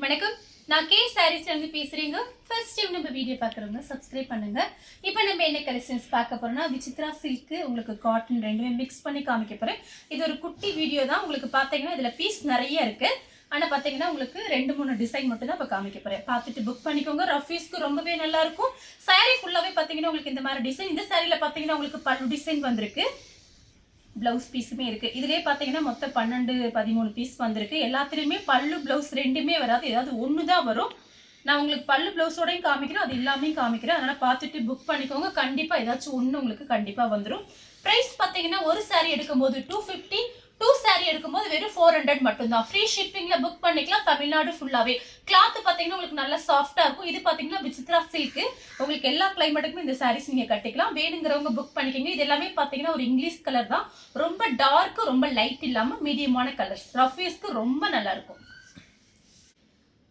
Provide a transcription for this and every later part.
வணக்கம், நான் கே சாரீஸ்ல இருந்து பேசுறேங்க. ஃபர்ஸ்ட் டைம் நம்ம வீடியோ பார்க்குறவங்க சப்ஸ்கிரைப் பண்ணுங்க. இப்போ நம்ம என்ன கலெக்ஷன்ஸ் பார்க்க போறோம்னா, விசித்ரா சில்க் உங்களுக்கு காட்டன் ரெண்டுமே மிக்ஸ் பண்ணி காமிக்க போறேன். இது ஒரு குட்டி வீடியோ தான். உங்களுக்கு பார்த்தீங்கன்னா இதில் பீஸ் நிறைய இருக்கு. ஆனால் பார்த்தீங்கன்னா உங்களுக்கு 2-3 டிசைன் மட்டும் தான் இப்போ காமிக்க போறேன். பார்த்துட்டு புக் பண்ணிக்கோங்க. ரஃபீஸ்க்கு ரொம்பவே நல்லா இருக்கும். சாரீ ஃபுல்லாகவே பார்த்தீங்கன்னா உங்களுக்கு இந்த மாதிரி டிசைன். இந்த சாரியில் பார்த்தீங்கன்னா உங்களுக்கு பல்லு டிசைன் வந்திருக்கு. பிளவுஸ் பீஸுமே இருக்கு. இதுலயே பாத்தீங்கன்னா மொத்தம் 12-13 பீஸ் வந்திருக்கு. எல்லாத்துலயுமே பல்லு பிளவுஸ் ரெண்டுமே வராது, ஏதாவது ஒன்று தான் வரும். நான் உங்களுக்கு பல்லு பிளவுஸோடையும் காமிக்கிறேன், அது எல்லாமே காமிக்கிறேன். அதனால பார்த்துட்டு புக் பண்ணிக்கோங்க. கண்டிப்பா ஏதாச்சும் ஒன்று உங்களுக்கு கண்டிப்பா வந்துடும். பிரைஸ் பாத்தீங்கன்னா ஒரு சாரி எடுக்கும்போது 250, 2 சாரி எடுக்கும்போது வெறும் 400 மட்டும்தான். ஃப்ரீ ஷிப்பிங்ல புக் பண்ணிக்கலாம் தமிழ்நாடு ஃபுல்லாவே. கிளாத் பாத்தீங்கன்னா உங்களுக்கு நல்லா சாஃப்டா இருக்கும். இது பாத்தீங்கன்னா விசித்ரா சில்க். உங்களுக்கு எல்லா கிளைமேட்டுக்குமே இந்த சாரீஸ் நீங்க கட்டிக்கலாம். வேணுங்கிறவங்க புக் பண்ணிக்கோங்க. இது எல்லாமே பாத்தீங்கன்னா ஒரு இங்கிலீஷ் கலர் தான். ரொம்ப டார்க், ரொம்ப லைட் இல்லாம மீடியமான கலர்ஸ். ரஃபீஸ்க்கு ரொம்ப நல்லா இருக்கும்.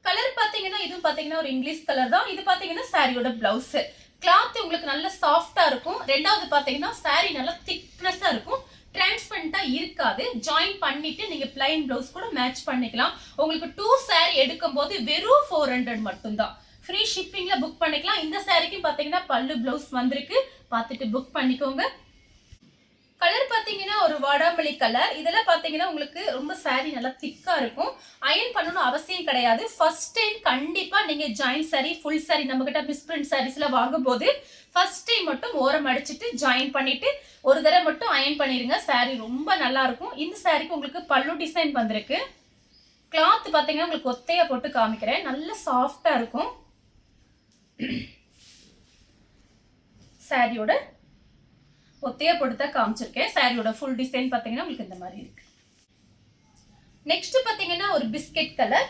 கலர் பாத்தீங்கன்னா இதுவும் பாத்தீங்கன்னா ஒரு இங்கிலீஷ் கலர் தான். இது பாத்தீங்கன்னா சாரியோட பிளவுஸ். கிளாத் உங்களுக்கு நல்ல சாஃப்டா இருக்கும். ரெண்டாவது பாத்தீங்கன்னா சாரி நல்லா திக்னஸா இருக்கும். டிரான்ஸ்பரண்டா இருக்காது. ஜாயின் பண்ணிட்டு நீங்க பிளைன் பிளவுஸ் கூட மேட்ச் பண்ணிக்கலாம். உங்களுக்கு 2 சாரி எடுக்கும் போது வெறும் 400 மட்டும்தான். ஃப்ரீ ஷிப்பிங்ல புக் பண்ணிக்கலாம். இந்த சாரிக்கு பாத்தீங்கன்னா பல்லு பிளவுஸ் வந்திருக்கு. பார்த்துட்டு புக் பண்ணிக்கோங்க. கலர் பாத்தீங்கன்னா ஒரு வாடாமல்லி கலர். இதெல்லாம் பாத்தீங்கன்னா உங்களுக்கு ரொம்ப சாரி நல்லா திக்கா இருக்கும். அயன் பண்ணணும் அவசியம் கிடையாது. ஃபர்ஸ்ட் டைம் கண்டிப்பா நீங்க ஜாயின் சாரி, ஃபுல் சாரி நம்ம கிட்ட மிஸ்பிரிண்ட் சாரீஸ்ல வாங்கும் போது ஃபர்ஸ்ட் டைம் மட்டும் ஓரம் அடிச்சுட்டு ஜாயின் பண்ணிட்டு ஒரு தடவை மட்டும் அயன் பண்ணிருங்க. சாரி ரொம்ப நல்லா இருக்கும். இந்த சாரிக்கு உங்களுக்கு பல்லு டிசைன் வந்திருக்கு. கிளாத் பாத்தீங்கன்னா உங்களுக்கு ஒத்தையா போட்டு காமிக்கிறேன். நல்ல சாஃப்டா இருக்கும். சாரியோட ஒத்தையா போட்டு தான் காமிச்சிருக்கேன். சாரியோட ஃபுல் டிசைன் பாத்தீங்கன்னா உங்களுக்கு இந்த மாதிரி இருக்கு. நெக்ஸ்ட் பாத்தீங்கன்னா ஒரு பிஸ்கெட் கலர்.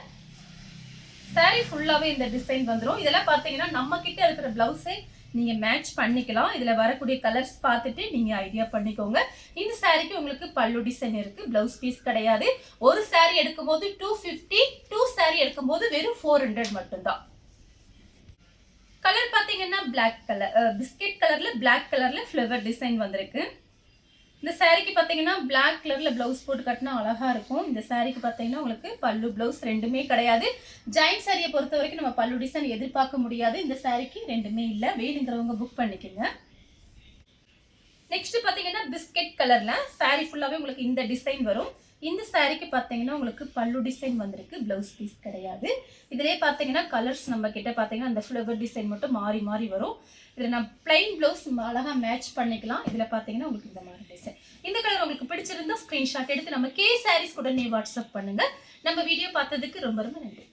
சாரி ஃபுல்லாவே இந்த டிசைன் வந்துடும். இதெல்லாம் பாத்தீங்கன்னா நம்ம கிட்ட இருக்கிற பிளவுஸை நீங்க மேட்ச் பண்ணிக்கலாம். இதுல வரக்கூடிய கலர்ஸ் பார்த்துட்டு நீங்க ஐடியா பண்ணிக்கோங்க. இந்த சாரிக்கு உங்களுக்கு பல்லு டிசைன் இருக்கு. பிளவுஸ் பீஸ் கிடையாது. ஒரு சாரி எடுக்கும்போது 250, 2 சாரி எடுக்கும்போது வெறும் 400 மட்டும்தான். கலர் பாத்தீங்கன்னா பிளாக் கலர், பிஸ்கெட் கலர்ல பிளாக் கலர்ல ஃப்ளவர் டிசைன் வந்திருக்கு. இந்த சாரிக்கு பாத்தீங்கன்னா பிளாக் கலர்ல பிளவுஸ் போட்டு கட்டினா அழகா இருக்கும். இந்த சாரிக்கு பாத்தீங்கன்னா உங்களுக்கு பல்லு பிளவுஸ் ரெண்டுமே கிடையாது. ஜாயின் சாரியை பொறுத்த வரைக்கும் நம்ம பல்லு டிசைன் எதிர்பார்க்க முடியாது. இந்த சாரிக்கு ரெண்டுமே இல்ல. வேணுங்கிறவங்க புக் பண்ணிக்கோங்க. நெக்ஸ்ட் பாத்தீங்கன்னா பிஸ்கெட் கலர்ல சாரி ஃபுல்லாவே உங்களுக்கு இந்த டிசைன் வரும். இந்த சாரிக்கு பாத்தீங்கன்னா உங்களுக்கு பல்லு டிசைன் வந்திருக்கு. பிளவுஸ் பீஸ் கிடையாது. இதுலயே பாத்தீங்கன்னா கலர்ஸ் நம்ம கிட்ட பாத்தீங்கன்னா அந்த ஃப்ளவர் டிசைன் மட்டும் மாறி மாறி வரும். இதுல நான் பிளைன் பிளவுஸ் அழகா மேட்ச் பண்ணிக்கலாம். இதுல பாத்தீங்கன்னா உங்களுக்கு இந்த மாதிரி டிசைன். இந்த கலர் உங்களுக்கு பிடிச்சிருந்தா ஸ்கிரீன்ஷாட் எடுத்து நம்ம கே சாரீஸ் உடனே வாட்ஸ்அப் பண்ணுங்க. நம்ம வீடியோ பார்த்ததுக்கு ரொம்ப ரொம்ப நன்றி.